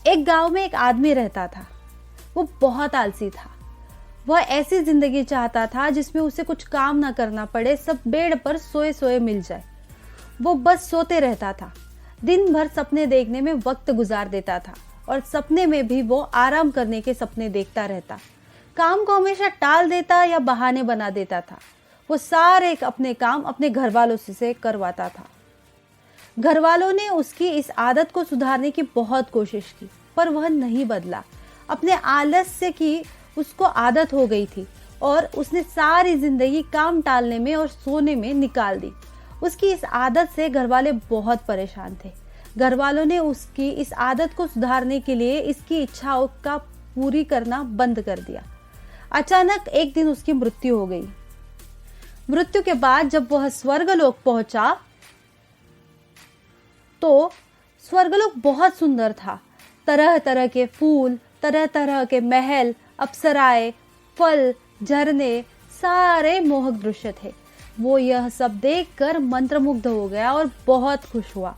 एक गांव में एक आदमी रहता था। वो बहुत आलसी था। वह ऐसी जिंदगी चाहता था जिसमें उसे कुछ काम ना करना पड़े, सब बेड पर सोए सोए मिल जाए। वो बस सोते रहता था। दिन भर सपने देखने में वक्त गुजार देता था और सपने में भी वो आराम करने के सपने देखता रहता। काम को हमेशा टाल देता या बहाने बना देता था। वो सारे अपने काम अपने घर वालों से करवाता था। घर वालों ने उसकी इस आदत को सुधारने की बहुत कोशिश की, पर वह नहीं बदला। अपने आलस्य की उसको आदत हो गई थी और उसने सारी जिंदगी काम टालने में और सोने में निकाल दी। उसकी इस आदत से घर वाले बहुत परेशान थे। घर वालों ने उसकी इस आदत को सुधारने के लिए इसकी इच्छाओं का पूरी करना बंद कर दिया। अचानक एक दिन उसकी मृत्यु हो गई। मृत्यु के बाद जब वह स्वर्गलोक पहुंचा तो स्वर्गलोक बहुत सुंदर था। तरह तरह के फूल, तरह तरह के महल, अप्सराएं, फल, झरने, सारे मोहक दृश्य थे। वो यह सब देखकर मंत्रमुग्ध हो गया और बहुत खुश हुआ।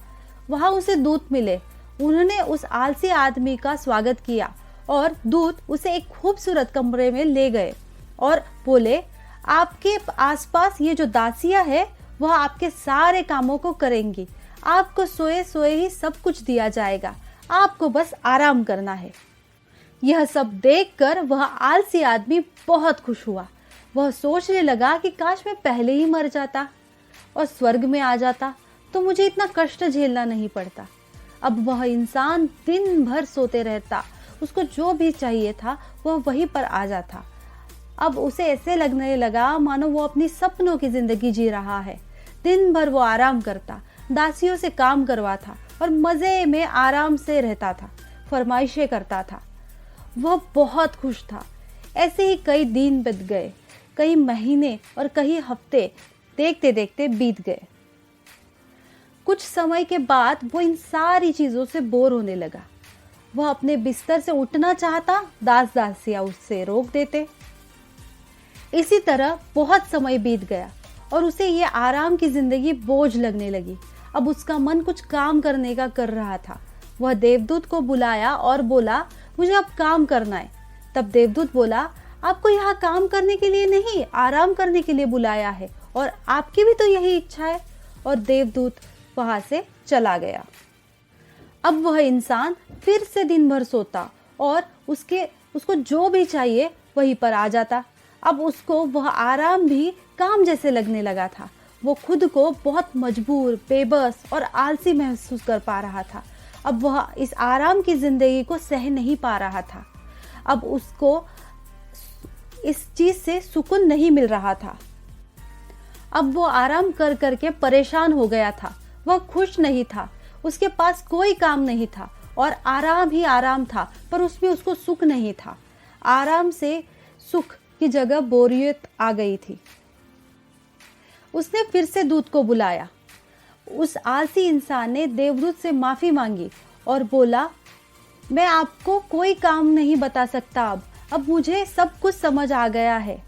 वहां उसे दूत मिले। उन्होंने उस आलसी आदमी का स्वागत किया और दूत उसे एक खूबसूरत कमरे में ले गए और बोले, आपके आसपास ये जो दासियां है वह आपके सारे कामों को करेंगी। आपको सोए सोए ही सब कुछ दिया जाएगा, आपको बस आराम करना है। यह सब देखकर वह आलसी आदमी बहुत खुश हुआ। वह सोचने लगा कि काश मैं पहले ही मर जाता और स्वर्ग में आ जाता तो मुझे इतना कष्ट झेलना नहीं पड़ता। अब वह इंसान दिन भर सोते रहता। उसको जो भी चाहिए था वह वहीं पर आ जाता। अब उसे ऐसे लगने लगा मानो वो अपनी सपनों की जिंदगी जी रहा है। दिन भर वो आराम करता, दासियों से काम करवाता और मजे में आराम से रहता था, फरमाइशें करता था। वह बहुत खुश था। ऐसे ही कई दिन बीत गए, कई महीने और कई हफ्ते देखते देखते बीत गए। कुछ समय के बाद वो इन सारी चीजों से बोर होने लगा। वह अपने बिस्तर से उठना चाहता, दास दासियां उससे रोक देते। इसी तरह बहुत समय बीत गया और उसे ये आराम की जिंदगी बोझ लगने लगी। अब उसका मन कुछ काम करने का कर रहा था। वह देवदूत को बुलाया और बोला, मुझे अब काम करना है। तब देवदूत बोला, आपको यहाँ काम करने के लिए नहीं, आराम करने के लिए बुलाया है और आपकी भी तो यही इच्छा है। और देवदूत वहां से चला गया। अब वह इंसान फिर से दिन भर सोता और उसको जो भी चाहिए वहीं पर आ जाता। अब उसको वह आराम भी काम जैसे लगने लगा था। वो खुद को बहुत मजबूर, बेबस और आलसी महसूस कर पा रहा था। अब वह इस आराम की जिंदगी को सह नहीं पा रहा था। अब उसको इस चीज से सुकून नहीं मिल रहा था। अब वो आराम कर करके परेशान हो गया था। वह खुश नहीं था। उसके पास कोई काम नहीं था और आराम ही आराम था, पर उसमें उसको सुख नहीं था। आराम से सुख की जगह बोरियत आ गई थी। उसने फिर से दूत को बुलाया। उस आलसी इंसान ने देवदूत से माफी मांगी और बोला, मैं आपको कोई काम नहीं बता सकता। अब मुझे सब कुछ समझ आ गया है।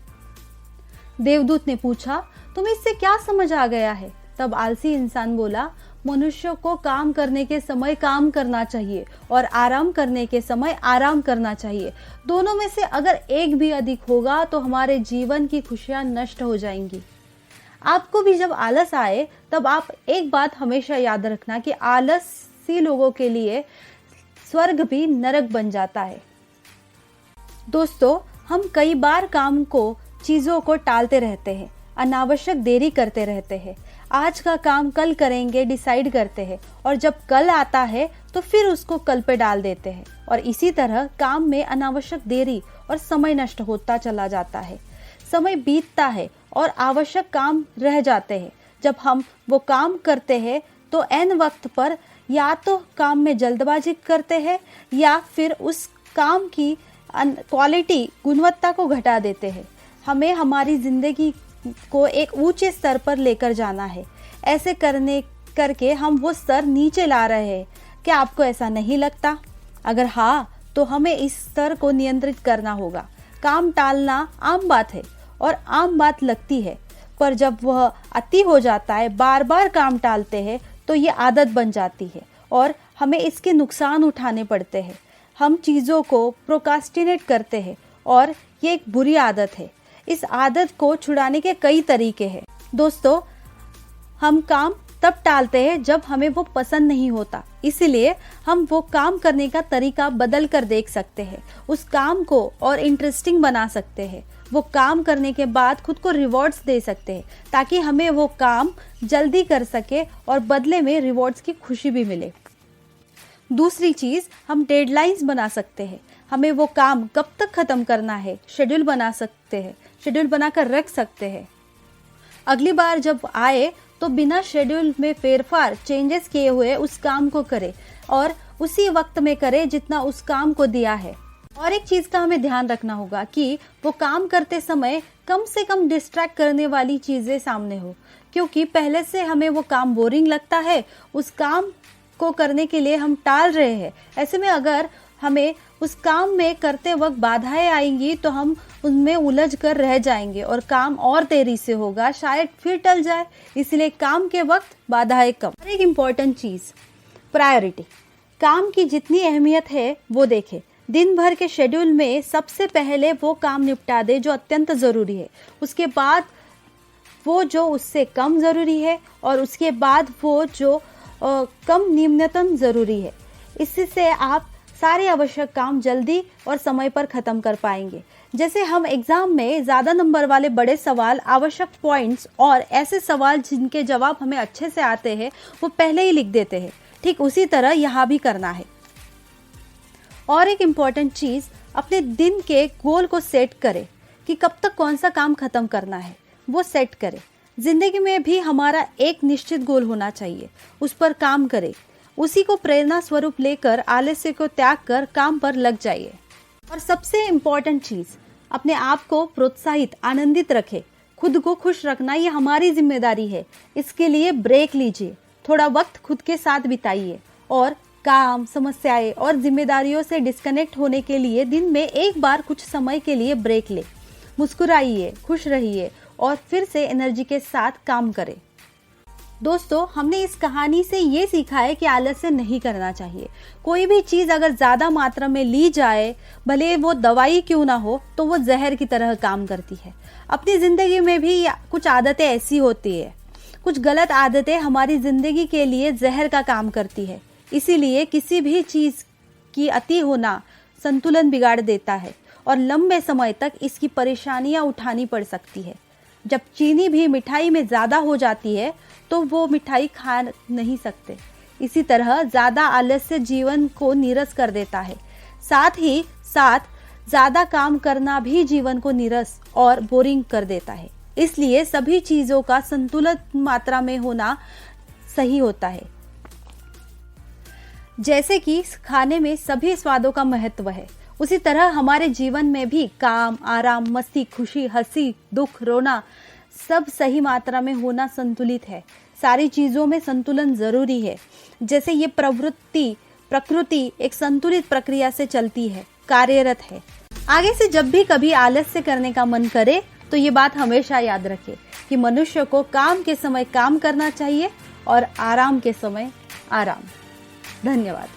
देवदूत ने पूछा, तुम्हें इससे क्या समझ आ गया है? तब आलसी इंसान बोला, मनुष्य को काम करने के समय काम करना चाहिए और आराम करने के समय आराम करना चाहिए। दोनों में से अगर एक भी अधिक होगा तो हमारे जीवन की खुशियां नष्ट हो जाएंगी। आपको भी जब आलस आए तब आप एक बात हमेशा याद रखना कि आलसी लोगों के लिए स्वर्ग भी नरक बन जाता है। दोस्तों, हम कई बार काम को, चीजों को टालते रहते हैं, अनावश्यक देरी करते रहते हैं। आज का काम कल करेंगे डिसाइड करते हैं और जब कल आता है तो फिर उसको कल पे डाल देते हैं और इसी तरह काम में अनावश्यक देरी और समय नष्ट होता चला जाता है। समय बीतता है और आवश्यक काम रह जाते हैं। जब हम वो काम करते हैं तो ऐन वक्त पर या तो काम में जल्दबाजी करते हैं या फिर उस काम की क्वालिटी, गुणवत्ता को घटा देते हैं। हमें हमारी जिंदगी को एक ऊंचे स्तर पर लेकर जाना है। ऐसे करके हम वो स्तर नीचे ला रहे हैं। क्या आपको ऐसा नहीं लगता? अगर हाँ, तो हमें इस स्तर को नियंत्रित करना होगा। काम टालना आम बात है और आम बात लगती है, पर जब वह अति हो जाता है, बार बार काम टालते हैं, तो ये आदत बन जाती है और हमें इसके नुकसान उठाने पड़ते हैं। हम चीज़ों को प्रोक्रास्टिनेट करते हैं और ये एक बुरी आदत है। इस आदत को छुड़ाने के कई तरीके हैं। दोस्तों, हम काम तब टालते हैं जब हमें वो पसंद नहीं होता, इसलिए हम वो काम करने का तरीका बदल कर देख सकते हैं। उस काम को और इंटरेस्टिंग बना सकते हैं। वो काम करने के बाद खुद को रिवॉर्ड्स दे सकते हैं ताकि हमें वो काम जल्दी कर सके और बदले में रिवॉर्ड्स की खुशी भी मिले। दूसरी चीज़, हम डेडलाइंस बना सकते हैं। हमें वो काम कब तक ख़त्म करना है शेड्यूल बना सकते हैं, शेड्यूल बनाकर रख सकते हैं। अगली बार जब आए तो बिना शेड्यूल में फेरफार चेंजेस किए हुए उस काम को करें और उसी वक्त में करें जितना उस काम को दिया है। और एक चीज़ का हमें ध्यान रखना होगा कि वो काम करते समय कम से कम डिस्ट्रैक्ट करने वाली चीज़ें सामने हो, क्योंकि पहले से हमें वो काम बोरिंग लगता है, उस काम को करने के लिए हम टाल रहे हैं। ऐसे में अगर हमें उस काम में करते वक्त बाधाएं आएंगी तो हम उनमें उलझ कर रह जाएंगे और काम और देरी से होगा, शायद फिर टल जाए। इसलिए काम के वक्त बाधाएं कम। और एक इम्पॉर्टेंट चीज़, प्रायोरिटी। काम की जितनी अहमियत है वो देखें। दिन भर के शेड्यूल में सबसे पहले वो काम निपटा दे जो अत्यंत ज़रूरी है, उसके बाद वो जो उससे कम ज़रूरी है और उसके बाद वो जो कम न्यूनतम ज़रूरी है। इससे आप सारे आवश्यक काम जल्दी और समय पर ख़त्म कर पाएंगे। जैसे हम एग्ज़ाम में ज़्यादा नंबर वाले बड़े सवाल, आवश्यक पॉइंट्स और ऐसे सवाल जिनके जवाब हमें अच्छे से आते हैं वो पहले ही लिख देते हैं, ठीक उसी तरह यहाँ भी करना है। और एक इम्पॉर्टेंट चीज़, अपने दिन के गोल को सेट करें कि कब तक कौन सा काम ख़त्म करना है, वो सेट करें। ज़िंदगी में भी हमारा एक निश्चित गोल होना चाहिए, उस पर काम करें। उसी को प्रेरणा स्वरूप लेकर आलस्य को त्याग कर काम पर लग जाइए। और सबसे इम्पॉर्टेंट चीज़, अपने आप को प्रोत्साहित, आनंदित रखें। खुद को खुश रखना ये हमारी जिम्मेदारी है। इसके लिए ब्रेक लीजिए, थोड़ा वक्त खुद के साथ बिताइए और काम, समस्याएं और जिम्मेदारियों से डिस्कनेक्ट होने के लिए दिन में एक बार कुछ समय के लिए ब्रेक ले। मुस्कुराइए, खुश रहिए और फिर से एनर्जी के साथ काम करें। दोस्तों, हमने इस कहानी से ये सीखा है कि आलस्य नहीं करना चाहिए। कोई भी चीज़ अगर ज़्यादा मात्रा में ली जाए, भले वो दवाई क्यों ना हो, तो वो जहर की तरह काम करती है। अपनी ज़िंदगी में भी कुछ आदतें ऐसी होती है, कुछ गलत आदतें हमारी ज़िंदगी के लिए जहर का काम करती है। इसीलिए किसी भी चीज़ की अति होना संतुलन बिगाड़ देता है और लंबे समय तक इसकी परेशानियां उठानी पड़ सकती है। जब चीनी भी मिठाई में ज़्यादा हो जाती है तो वो मिठाई खा नहीं सकते। इसी तरह ज़्यादा आलस्य जीवन को नीरस कर देता है। साथ ही साथ ज़्यादा काम करना भी जीवन को नीरस और बोरिंग कर देता है। इसलिए सभी चीज़ों का संतुलित मात्रा में होना सही होता है। जैसे कि खाने में सभी स्वादों का महत्व है, उसी तरह हमारे जीवन में भी काम, आराम, मस्ती, खुशी, हंसी, दुख, रोना सब सही मात्रा में होना संतुलित है। सारी चीज़ों में संतुलन ज़रूरी है। जैसे ये प्रकृति एक संतुलित प्रक्रिया से चलती है, कार्यरत है। आगे से जब भी कभी आलस्य करने का मन करे तो ये बात हमेशा याद रखें कि मनुष्य को काम के समय काम करना चाहिए और आराम के समय आराम। धन्यवाद।